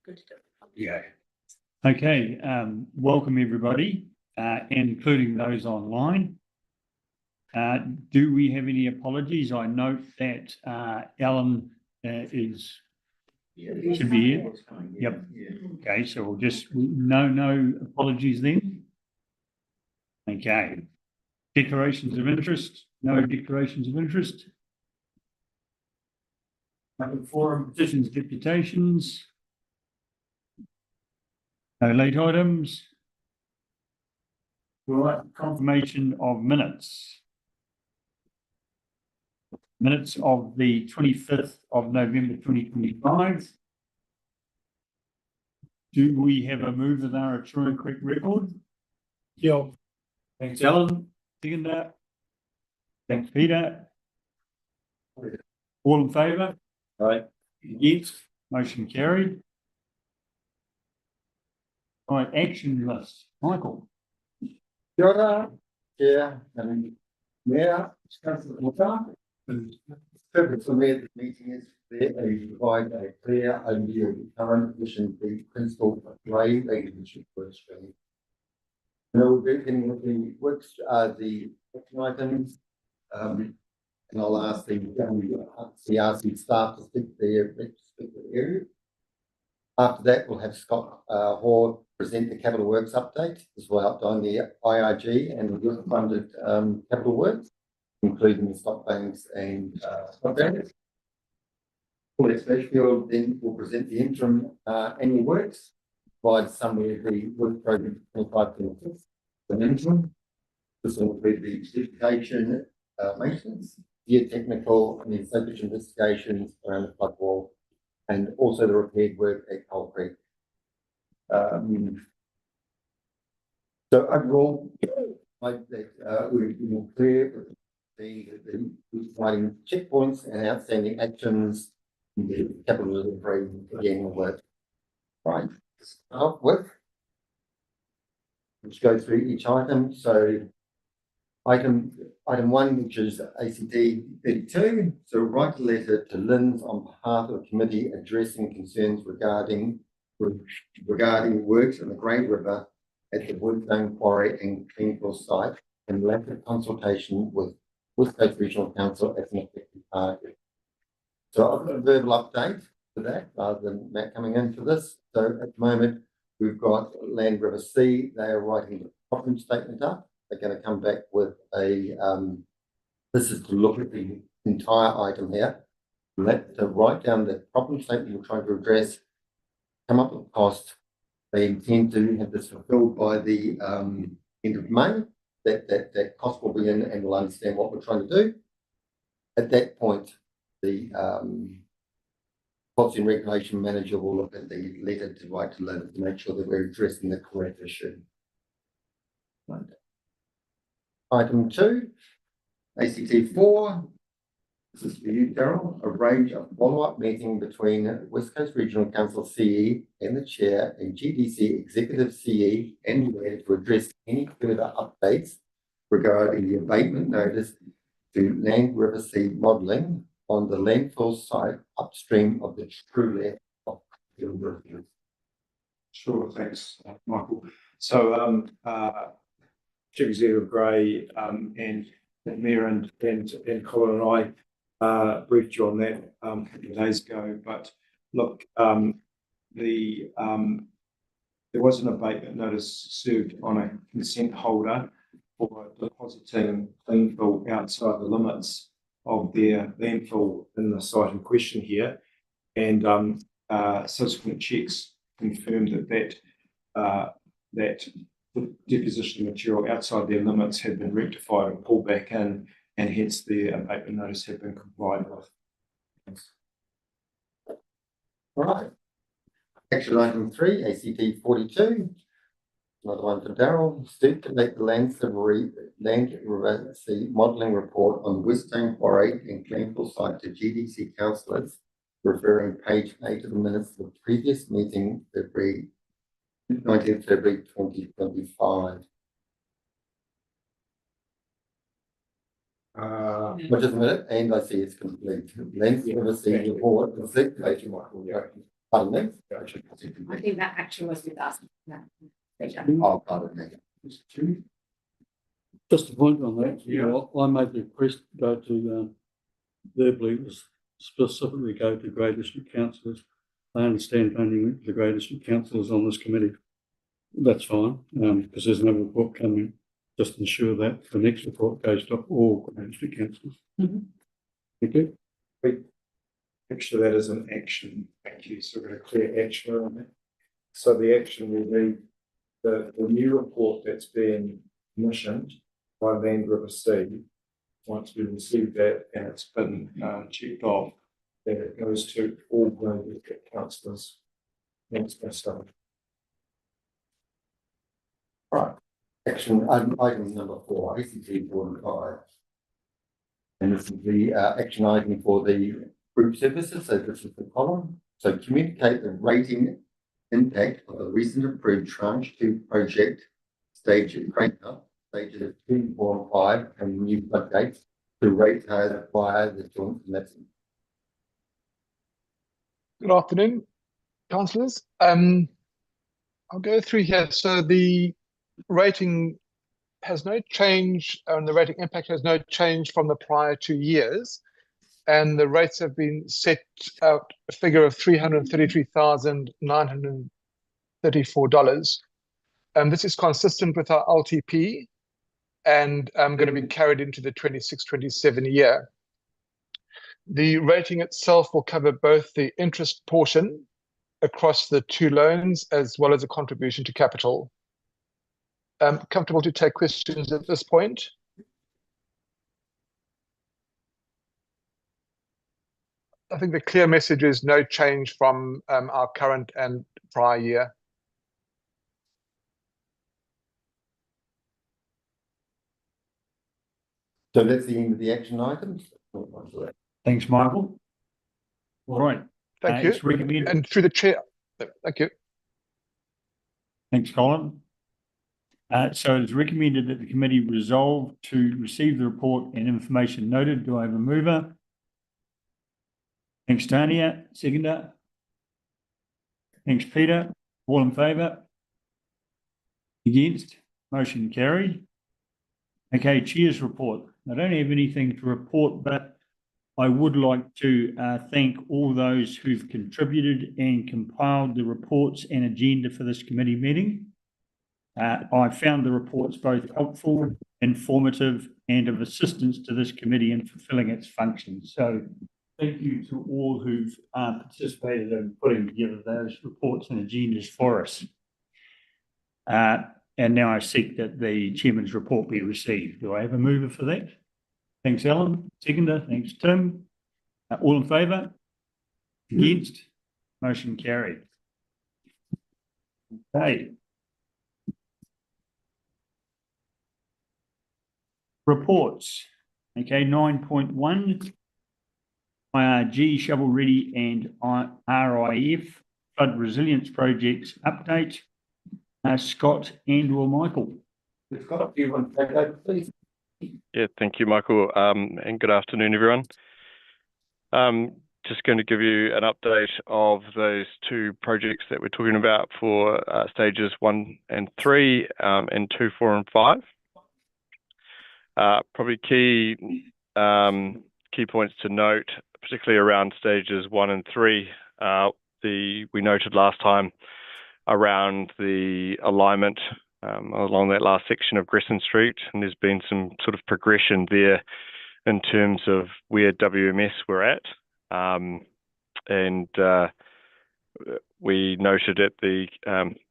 Good stuff. Yeah. Okay, welcome everybody, including those online. Do we have any apologies? I note that Alan should be here. Yep. Okay, so we'll just no apologies then. Okay. Declarations of interest. No declarations of interest. Forum petitions, deputations. No late items. Right, confirmation of minutes. Minutes of the 25th of November 2025. Do we have a move that are a true and correct record? Yeah. Thanks, Alan. Second that. Thanks, Peter. All in favour? Right. Yes. Motion carried. All right, action list. Michael. Kia ora, Chair and Mayor, the purpose of this meeting is to provide a clear overview of the current mission, the principal grey relationship work stream. And we'll be beginning with the works, the action items, and I'll ask the CRC staff to speak to the area. After that, we'll have Scott Hall present the capital works update, as well outline the IRG and the funded capital works, including the stock banks and stock banks. Paul Especial then will present the interim annual works, provide summary of the work program 25-26, the interim. This will include the certification, maintenance, geotechnical and the surface investigations around the flood wall, and also the repaired work at Coal Creek. So overall, we've been clear the providing checkpoints and outstanding actions in the capital delivery again work. Right, start with. Let's go through each item. So item one, which is ACT 32. So write a letter to Lynn's on behalf of the committee addressing concerns regarding works in the Great River at the Woodstone Quarry and Cleanfield site and lack of consultation with West Coast Regional Council as an effective target. So I've got a verbal update for that rather than Matt coming in for this. So at the moment, we've got Land River C. They are writing the problem statement up. They're going to come back with a, this is to look at the entire item here. To write down the problem statement we're trying to address, come up with cost. They intend to have this fulfilled by the end of May. That cost will be in and we'll understand what we're trying to do. At that point, the policy and regulation manager will look at the letter to write to Lynn to make sure that we're addressing the correct issue. Right. Item 2, ACT 4. This is for you, Darryl. Arrange a follow-up meeting between West Coast Regional Council CE and the Chair and GDC Executive CE and Mayor to address any further updates regarding the abatement notice to Land River C modelling on the landfill site upstream of the true left of the river. Sure, thanks, Michael. So, Chief Executive Gray and Mayor and Colin and I briefed you on that a couple of days ago. But look, there was an abatement notice served on a consent holder for depositing landfill outside the limits of their landfill in the site in question here, and subsequent checks confirmed that the deposition material outside their limits had been rectified and pulled back in, and hence the abatement notice had been complied with. Thanks. All right. Action item 3, ACT 42. Another one for Darryl. Circulate the Land River C modelling report on Westone Quarry and Cleanfield site to GDC councillors, referring page 8 of the minutes of the previous meeting, February 19th February 2025. Just a minute, and I see it's complete. Land River C report, page Michael. Yeah. Pardon me? I think that action was with us. Oh, pardon me. Just a point on that, I made the request to go to, verbally, specifically go to Grey District councillors. I understand only the Grey District councillors on this committee. That's fine, because there's no report coming. Just ensure that the next report goes to all Grey District councillors. Thank you. Picture that as an action. Thank you. So we're going to clear action on that. So the action will be the new report that's been commissioned by Land River C. Once we receive that and it's been checked off, then it goes to all Grey District councillors. Thanks, Mr. Right. Action item number 4, ACT 4 and 5. And this is the action item for the group services. So this is the column. So communicate the rating impact of the recent approved tranche 2 project stage at Greymouth, stages 2, 4 and 5 and new floodgates to ratepayers via the joint committee. Good afternoon, councillors. I'll go through here. So the rating has no change, and the rating impact has no change from the prior 2 years. And the rates have been set out a figure of $333,934. This is consistent with our LTP and going to be carried into the 26-27 year. The rating itself will cover both the interest portion across the 2 loans as well as a contribution to capital. Comfortable to take questions at this point? I think the clear message is no change from our current and prior year. So that's the end of the action items. Thanks, Michael. All right. Thank you. It's recommended. And through the chair, thank you. Thanks, Colin. So it's recommended that the committee resolve to receive the report and information noted. Do I have a mover? Thanks, Tania. Seconder. Thanks, Peter. All in favour? Against? Motion carried. Okay, Chair's report. I don't have anything to report, but I would like to thank all those who've contributed and compiled the reports and agenda for this committee meeting. I found the reports both helpful, informative, and of assistance to this committee in fulfilling its functions. So thank you to all who've participated in putting together those reports and agendas for us. And now I seek that the chairman's report be received. Do I have a mover for that? Thanks, Alan. Seconder. Thanks, Tim. All in favour? Against? Motion carried. Okay. Reports. Okay, 9.1. IRG, shovel ready and RIF flood resilience projects update. Scott and or Michael. Scott, do you want to take over, please? Yeah, thank you, Michael, and good afternoon, everyone. Just going to give you an update of those 2 projects that we're talking about for stages 1 and 3 and 2, 4 and 5. Probably key points to note, particularly around stages 1 and 3. We noted last time around the alignment along that last section of Gresson Street, and there's been some sort of progression there in terms of where WMS were at. We noted at the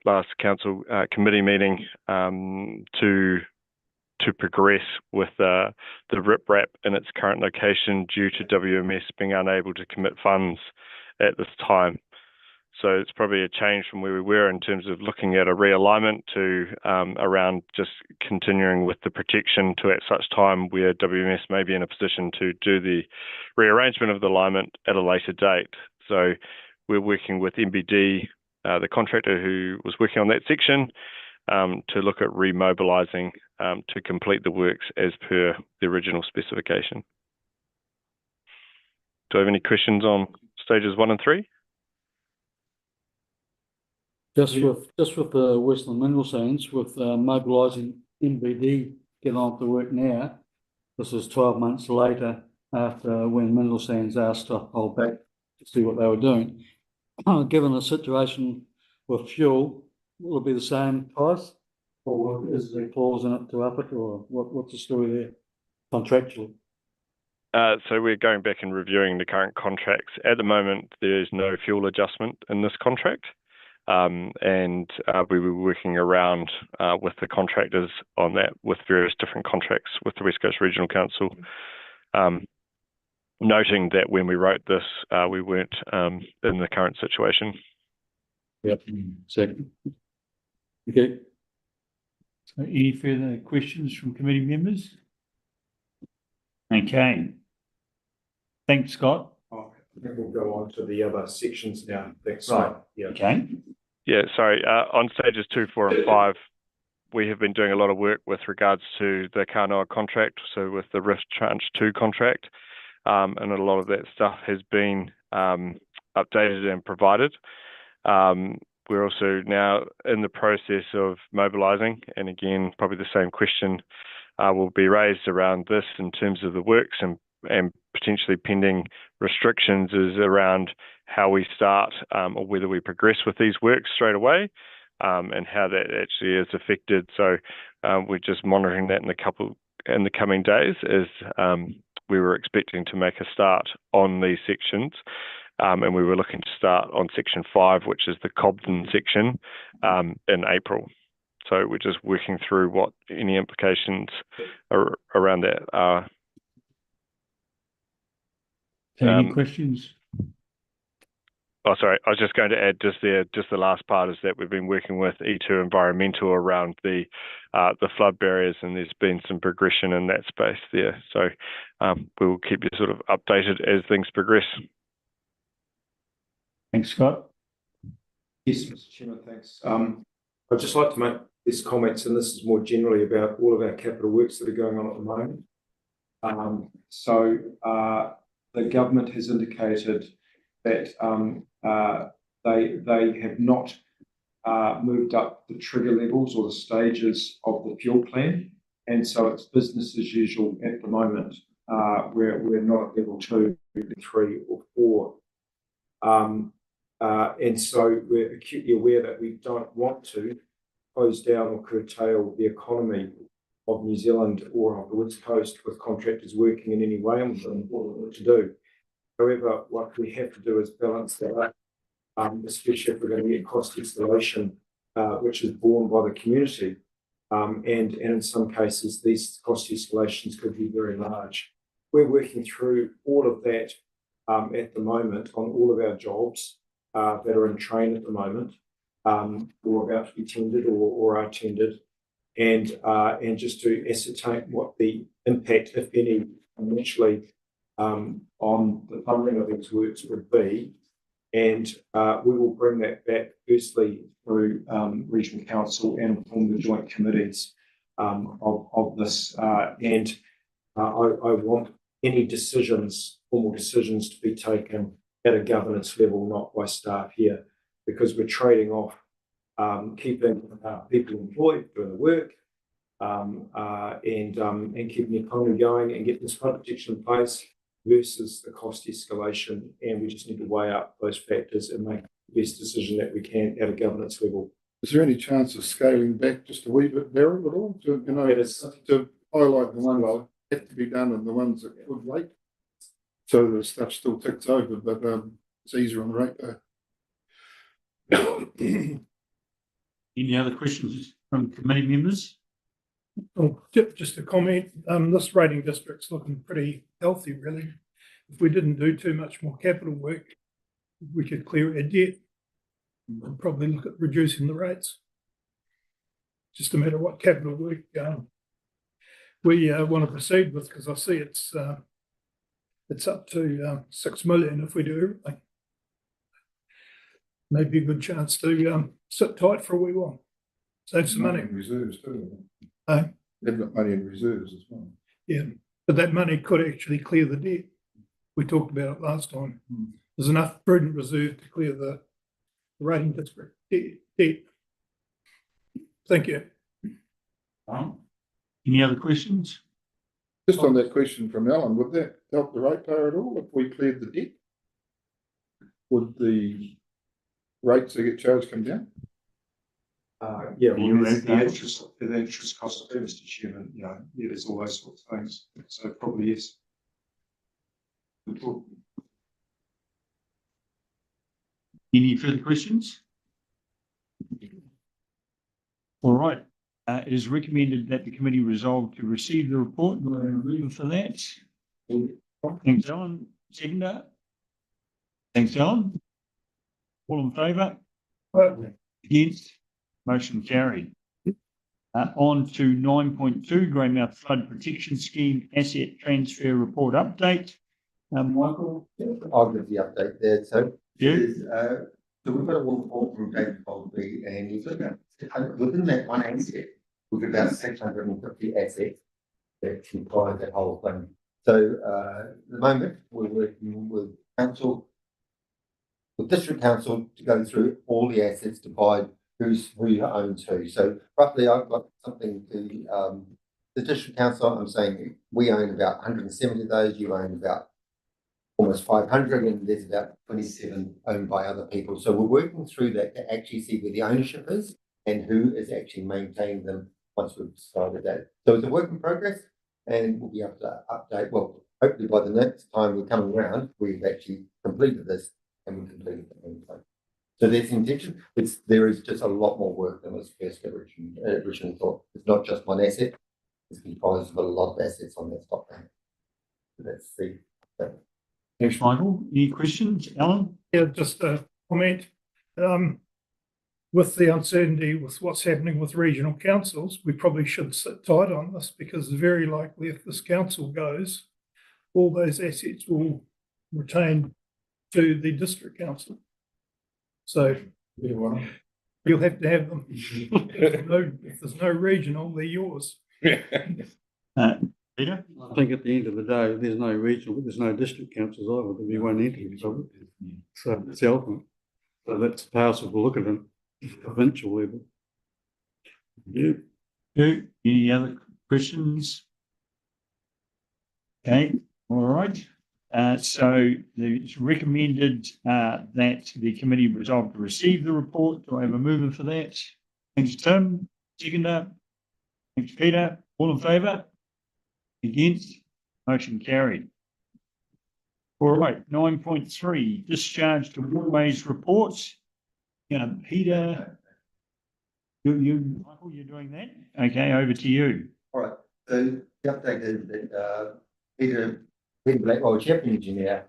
last council committee meeting to progress with the riprap in its current location due to WMS being unable to commit funds at this time. So it's probably a change from where we were in terms of looking at a realignment to around just continuing with the protection to at such time where WMS may be in a position to do the rearrangement of the alignment at a later date. So we're working with MBD, the contractor who was working on that section, to look at remobilising to complete the works as per the original specification. Do I have any questions on stages 1 and 3? Just with the Western Mineral Sands, with mobilising MBD, get on to work now. This is 12 months later after when Mineral Sands asked to hold back to see what they were doing. Given the situation with fuel, will it be the same price? Or is there a clause in it to up it, or what's the story there contractually? So we're going back and reviewing the current contracts. At the moment, there is no fuel adjustment in this contract. And we were working around with the contractors on that with various different contracts with the West Coast Regional Council. Noting that when we wrote this, we weren't in the current situation. Yep. Second. Okay. So any further questions from committee members? Okay. Thanks, Scott. I think we'll go on to the other sections now. Thanks. Right. Yeah. Okay. Yeah, sorry. On stages 2, 4, and 5, we have been doing a lot of work with regards to the Kanoa contract, so with the Rift Tranche 2 contract, and a lot of that stuff has been updated and provided. We're also now in the process of mobilising, and again, probably the same question will be raised around this in terms of the works and potentially pending restrictions is around how we start or whether we progress with these works straight away and how that actually is affected. So we're just monitoring that in the coming days as we were expecting to make a start on these sections. And we were looking to start on section 5, which is the Cobden section, in April. So we're just working through what any implications around that are. Any questions? Oh, sorry. I was just going to add just the last part is that we've been working with E2 Environmental around the flood barriers, and there's been some progression in that space there. So we will keep you sort of updated as things progress. Thanks, Scott. Yes, Mr. Chairman, thanks. I'd just like to make these comments, and this is more generally about all of our capital works that are going on at the moment. The government has indicated that they have not moved up the trigger levels or the stages of the fuel plan, and so it's business as usual at the moment. We're not at level 2, 3, or 4. And so we're acutely aware that we don't want to close down or curtail the economy of New Zealand or of the West Coast with contractors working in any way, and we've got important work to do. However, what we have to do is balance that up, especially if we're going to get cost escalation, which is borne by the community. And in some cases, these cost escalations could be very large. We're working through all of that at the moment on all of our jobs that are in train at the moment, or about to be tendered or are tendered, and just to ascertain what the impact, if any, financially on the funding of these works would be. And we will bring that back firstly through Regional Council and from the joint committees of this. And I want any formal decisions to be taken at a governance level, not by staff here, because we're trading off keeping people employed doing the work and keeping the economy going and getting this flood protection in place versus the cost escalation. And we just need to weigh up those factors and make the best decision that we can at a governance level. Is there any chance of scaling back just a wee bit, Darryl, at all? To highlight the ones that have to be done and the ones that could wait, so the stuff still ticks over, but it's easier on the rate though. Any other questions from committee members? Oh, just a comment. This rating district's looking pretty healthy, really. If we didn't do too much more capital work, we could clear our debt and probably look at reducing the rates. Just a matter of what capital work we want to proceed with, because I see it's up to 6 million if we do everything. Maybe a good chance to sit tight for a wee while, save some money. Reserves too. They've got money in reserves as well. Yeah, but that money could actually clear the debt. We talked about it last time. There's enough prudent reserve to clear the rating district debt. Thank you. Any other questions? Just on that question from Alan, would that help the ratepayer at all if we cleared the debt? Would the rates that get charged come down? Yeah, You well, read that? the interest cost of it, Mr. Chairman, you know, yeah, there's all those sorts of things, so probably yes. Any further questions? All right, it is recommended that the committee resolve to receive the report. Do I have a mover for that? Thanks, Alan. Seconder? Thanks, Alan. All in favour? Against? Motion carried. On to 9.2, Greymouth Flood Protection Scheme Asset Transfer Report Update. Michael? I'll give the update there. So, Yeah. so we've got a report from David Colby, and he's looking at, within that one asset, we've got about 650 assets that comprise that whole thing. So, at the moment, we're working with council, with district council to go through all the assets to find who owns who. So roughly, I've got something to the district council. I'm saying we own about 170 of those. You own about almost 500, and there's about 27 owned by other people. So we're working through that to actually see where the ownership is and who is actually maintaining them once we've decided that. So it's a work in progress, and we'll be able to update. Well, hopefully by the next time we're coming around, we've actually completed this and we've completed the whole. So there's intention. There is just a lot more work than was first originally thought. It's not just one asset. It's comprised of a lot of assets on that stock. So that's the. Thanks, Michael. Any questions, Alan? Yeah, just a comment. With the uncertainty with what's happening with regional councils, we probably should sit tight on this, because it's very likely if this council goes, all those assets will retain to the district council. So you'll have to have them. If there's no regional, they're yours. Peter? I think at the end of the day, there's no regional, there's no district councils either. There'll be one entity. So it's the ultimate. So that's powerful to look at it at provincial level. You? Any other questions? Okay, all right. So it's recommended that the committee resolve to receive the report. Do I have a mover for that? Thanks, Tim. Seconder. Thanks, Peter. All in favour? Against? Motion carried. All right, 9.3, discharge to waterways reports. Peter, Michael, you're doing that? Okay, over to you. All right. So the update is that Peter Blackwell, Chief Engineer,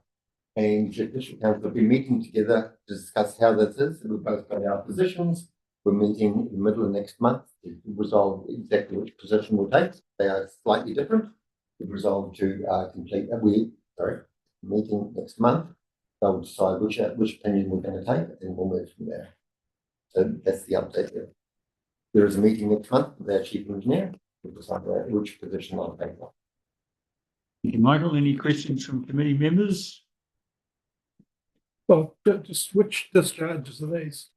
and the district council have been meeting together to discuss how this is. We've both got our positions. We're meeting in the middle of next month to resolve exactly which position we'll take. They are slightly different. We've resolved to complete meeting next month. They'll decide which opinion we're going to take, and we'll move from there. So that's the update there. There is a meeting next month with our chief engineer. We'll decide which position I'll take. Thank you, Michael. Any questions from committee members? Well, just which discharges are these?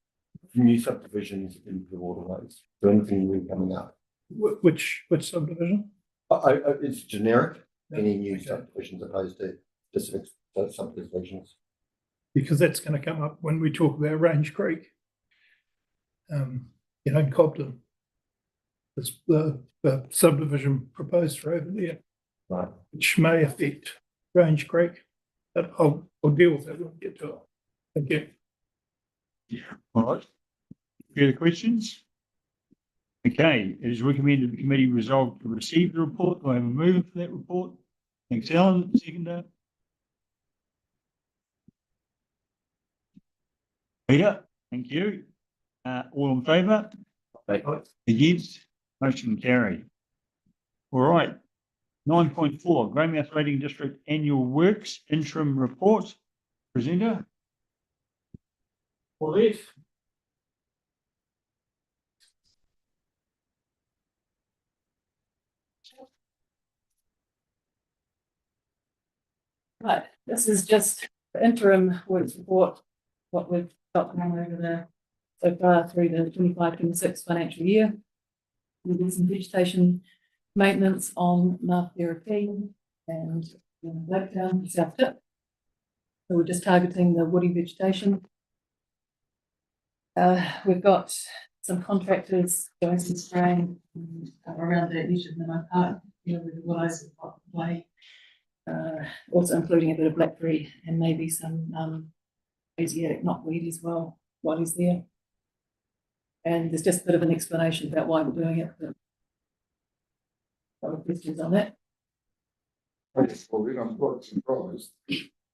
New subdivisions into the waterways. So anything new coming up. Which subdivision? It's generic. Any new Okay. subdivisions opposed to specific subdivisions. Because that's going to come up when we talk about Range Creek. In Cobden. It's the subdivision proposed for over there, Right. which may affect Range Creek. But I'll deal with it when we get to it. Thank you. All right. Further questions? Okay, it is recommended the committee resolve to receive the report. Do I have a mover for that report? Thanks, Alan. Seconder. Peter, thank you. All in favour? Against? Motion carried. All right. 9.4, Greymouth Rating District Annual Works Interim Report. Presenter. Paulette. Right, this is just the interim works report what we've got going over the, so far through the 25-26 financial year. We did some vegetation maintenance on Mount Therapy and Laketown, South Tip. So we're just targeting the woody vegetation. We've got some contractors doing some spraying around the edge of Minnow Park, with the willows we've got away. Also including a bit of blackberry and maybe some Asiatic knotweed as well while he's there. And there's just a bit of an explanation about why we're doing it. But other questions on that? I'm quite surprised.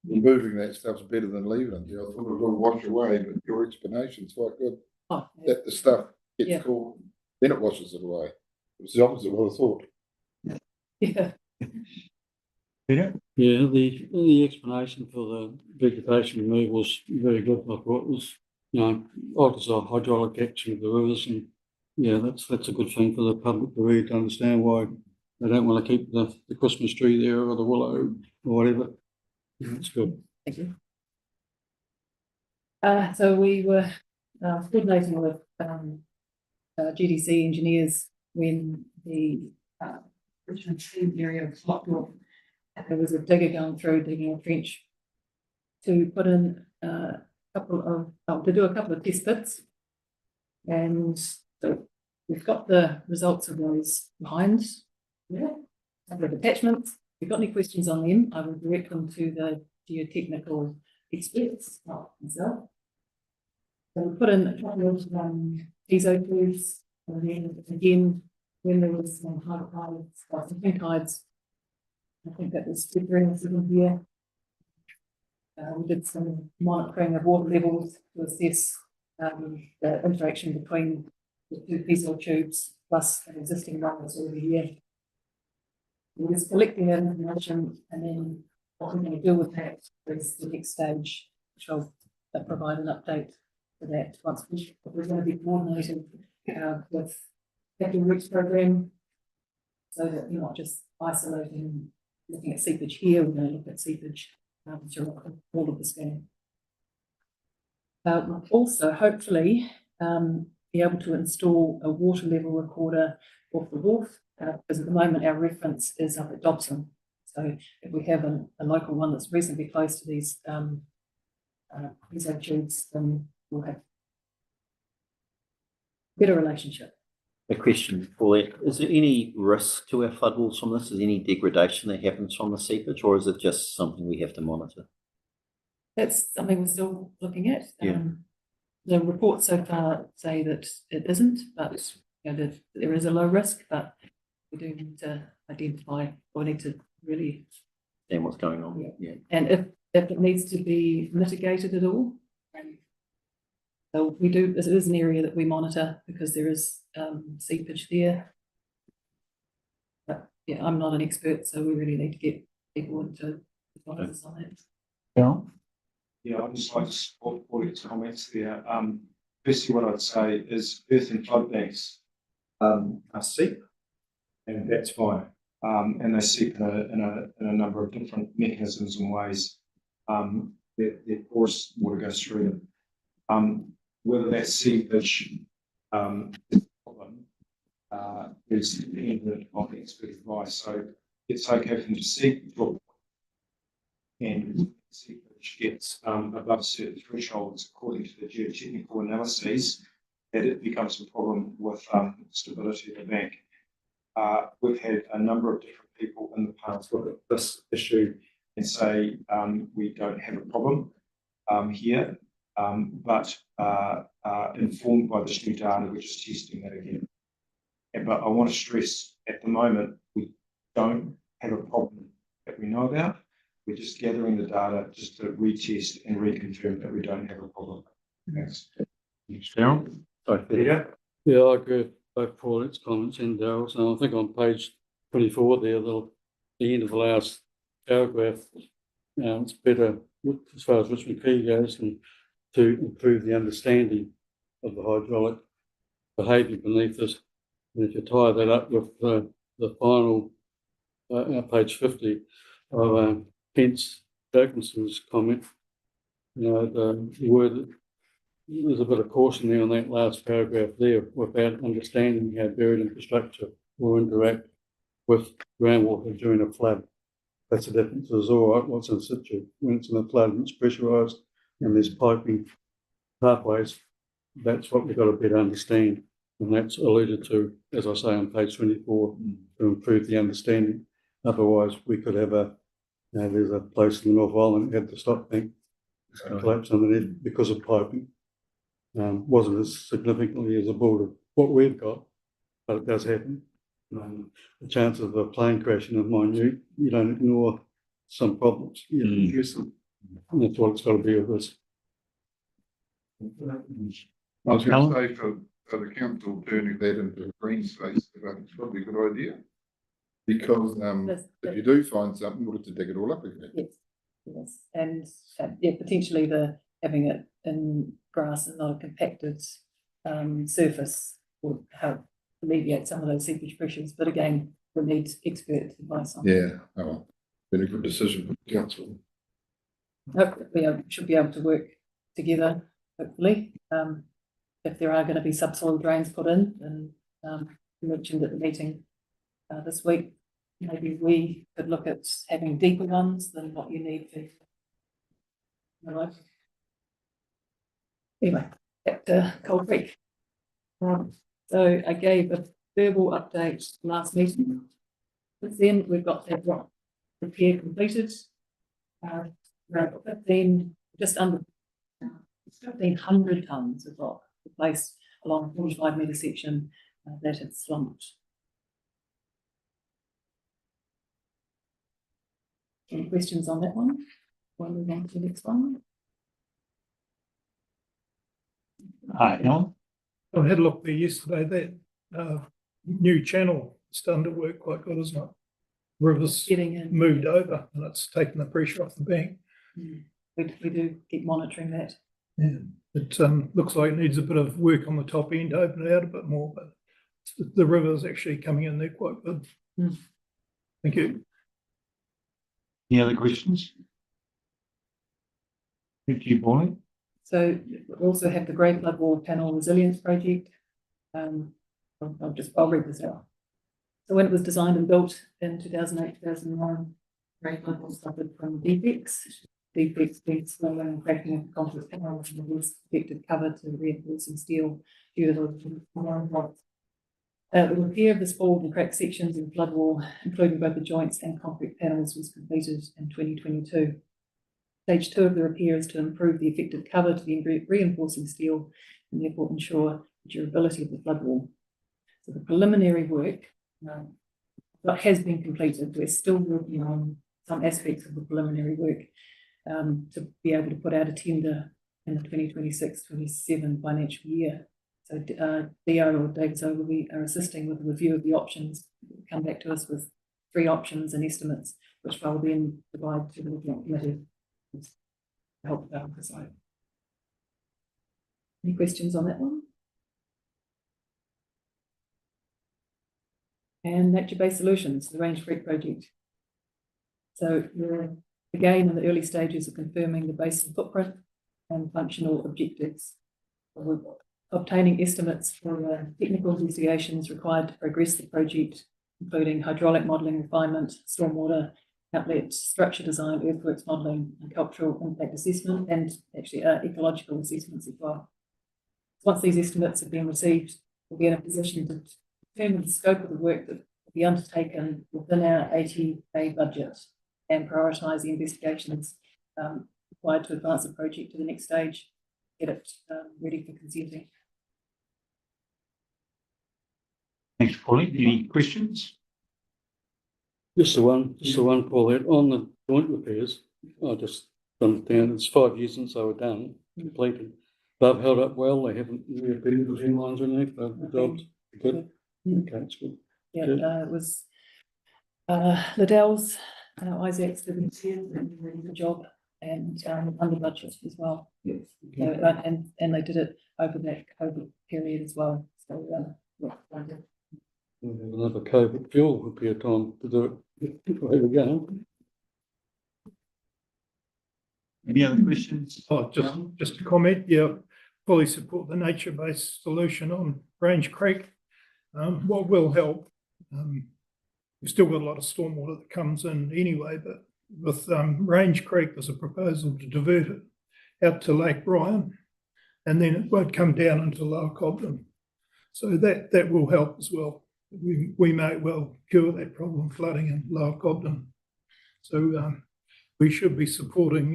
Removing that stuff's better than leaving it there. I thought it would all wash away, but your explanation's quite good. Oh, yeah. That the stuff Yeah. gets caught, then it washes it away. It's the opposite of what I thought. Yeah. Peter? Yeah, the explanation for the vegetation removal was very good. I thought it was, alters the hydraulic action of the rivers, and yeah, that's a good thing for the public to read, to understand why they don't want to keep the Christmas tree there or the willow or whatever. Yeah, that's good. Thank you. So we were coordinating with GDC engineers when the Richmond Stream area was blocked off. There was a digger going through, digging a trench to put in to do a couple of test pits. And so we've got the results of those behind. Yeah, a couple of attachments. If you've got any questions on them, I will direct them to the geotechnical experts, not myself. So we put in a couple of piezo tubes, and then again, when there was some high tides, some pink tides, I think that was February or 7th year. We did some monitoring of water levels to assess the interaction between the two piezo tubes plus an existing one that's already here. We're just collecting that information, and then what we're going to do with that is the next stage, which I'll provide an update for that once we're going to be coordinating with the Capital Roots program, so that you're not just isolating, looking at seepage here. We're going to look at seepage through all of the scan. We'll also hopefully be able to install a water level recorder off the wharf, because at the moment our reference is up at Dobson. So if we have a local one that's reasonably close to these tubes, then we'll have a better relationship. A question for that. Is there any risk to our floodwalls from this? Is there any degradation that happens from the seepage, or is it just something we have to monitor? That's something we're still looking at. Yeah. The reports so far say that it isn't, but there is a low risk, but we do need to identify, or need to really And what's going on? Yeah. And if it needs to be mitigated at all. So we do, this is an area that we monitor because there is seepage there. But yeah, I'm not an expert, so we really need to get people into advise us on that. Yeah. Yeah, I'd just like to support Paulie's comments there. Firstly, what I'd say is earth and flood banks are seep, and that's fine. And they seep in a number of different mechanisms and ways. That porous water goes through them. Whether that seepage is a problem is dependent on expert advice. So it's okay for them to seep, and seepage gets above certain thresholds according to the geotechnical analyses, that it becomes a problem with stability of the bank. We've had a number of different people in the past look at this issue and say we don't have a problem here, but informed by this new data, we're just testing that again. But I want to stress, at the moment, we don't have a problem that we know about. We're just gathering the data just to retest and reconfirm that we don't have a problem. Thanks. Darryl? Sorry, Peter. Yeah, I agree with both Paulette's comments and Darryl's. And I think on page 24 there, the end of the last paragraph, it's better as far as Richmond Key goes, and to improve the understanding of the hydraulic behaviour beneath this. And if you tie that up with the final page 50 of Pence Wilkinson's comment, the word, there's a bit of caution there on that last paragraph there, without understanding how buried infrastructure will interact with groundwater during a flood. That's the difference. It's all right, what's in situ. When it's in a flood and it's pressurised and there's piping pathways, that's what we've got to better understand. And that's alluded to, as I say, on page 24, to improve the understanding. Otherwise, we could have there's a place in the North Island that had the stop bank collapse underneath because of piping. Wasn't as significantly as a border what we've got, but it does happen. The chances of a plane crashing are minute. You don't ignore some problems. You address them. And that's what it's got to be with this. I was going to say for the council turning that into a green space, it's probably a good idea. Because if you do find something, you'll have to dig it all up again. Yes, and yeah, potentially having it in grass and not a compacted surface would help alleviate some of those seepage pressures. But again, we'll need expert advice on. Yeah, been a good decision for the council. Hopefully, we should be able to work together. Hopefully, if there are going to be subsoil drains put in, and you mentioned at the meeting this week, maybe we could look at having deeper ones than what you need for. Right. Anyway, back to Cold Creek. So I gave a verbal update last meeting. Since then, we've got that rock repair completed. Around 15, just under 1,500 tonnes of rock replaced along a 45-metre section that had slumped. Any questions on that one? We'll move on to the next one. Alan? I had a look there yesterday. That new channel starting to work quite good, isn't it? Rivers Getting in. moved over and it's taken the pressure off the bank. We do keep monitoring that. Yeah, it looks like it needs a bit of work on the top end to open it out a bit more, but the river's actually coming in there quite good. Thank you. Any other questions? Thank you, Pauline. So we also have the Great Flood Wall Panel Resilience Project. I'll read this out. So when it was designed and built in 2008, 2009, Great Flood Wall suffered from defects being swollen and cracking of the concrete panels and was affected cover to reinforcing steel due to the the repair of the spalled and cracked sections of the flood wall, including both the joints and concrete panels, was completed in 2022. Stage 2 of the repair is to improve the effective cover to the reinforcing steel and therefore ensure the durability of the flood wall. So the preliminary work that has been completed. We're still working on some aspects of the preliminary work to be able to put out a tender in the 2026-27 financial year. So DO or David Ogilvy are assisting with the review of the options, come back to us with 3 options and estimates, which I will then provide to the committee to help decide. Any questions on that one? And nature-based solutions, the Range Creek project. So we're again in the early stages of confirming the basin footprint and functional objectives. We're obtaining estimates for the technical investigations required to progress the project, including hydraulic modelling refinement, stormwater outlet, structure design, earthworks modelling, and cultural impact assessment, and actually ecological assessments as well. Once these estimates have been received, we'll be in a position to determine the scope of the work that will be undertaken within our 80-day budget and prioritise the investigations required to advance the project to the next stage, get it ready for consenting. Thanks, Pauline. Any questions? Just the one, Paul, that on the joint repairs, I just understand it's 5 years since they were done, completed. They've held up well, they haven't reappeared the thin lines or anything, the job's good. Okay, it's good. Yeah, Good. it was Liddell's, Isaac's did a really good job and under budget as well. Yes. So, and they did it over that COVID period as well. So yeah, We'll have another COVID fuel repair time to do it. There we go. Any other questions? Oh, just a comment, yeah, fully support the nature-based solution on Range Creek. What will help, we've still got a lot of stormwater that comes in anyway, but with Range Creek, there's a proposal to divert it out to Lake Bryan, and then it won't come down into Lower Cobden. So that will help as well. We may well cure that problem flooding in Lower Cobden. So we should be supporting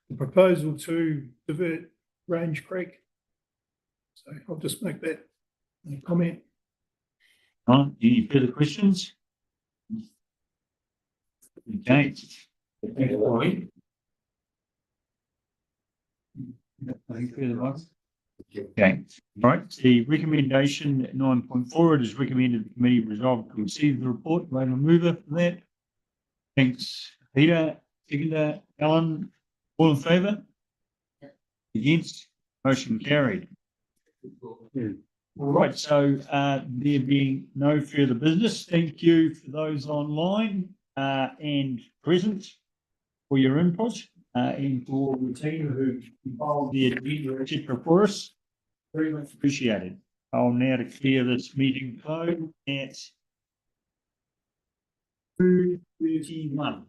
the proposal to divert Range Creek. So I'll just make that comment. Any further questions? Okay. Thank you, Roy. Nothing further, Mike? Okay, right, the recommendation 9.4, it is recommended the committee resolve to receive the report. May I mover for that? Thanks, Peter. Seconder, Alan, all in favour? Against? Motion carried. All right, so there being no further business, thank you for those online and present for your input and for the team who compiled the agenda, etc. for us. Very much appreciated. I'll now declare this meeting closed at 2:31.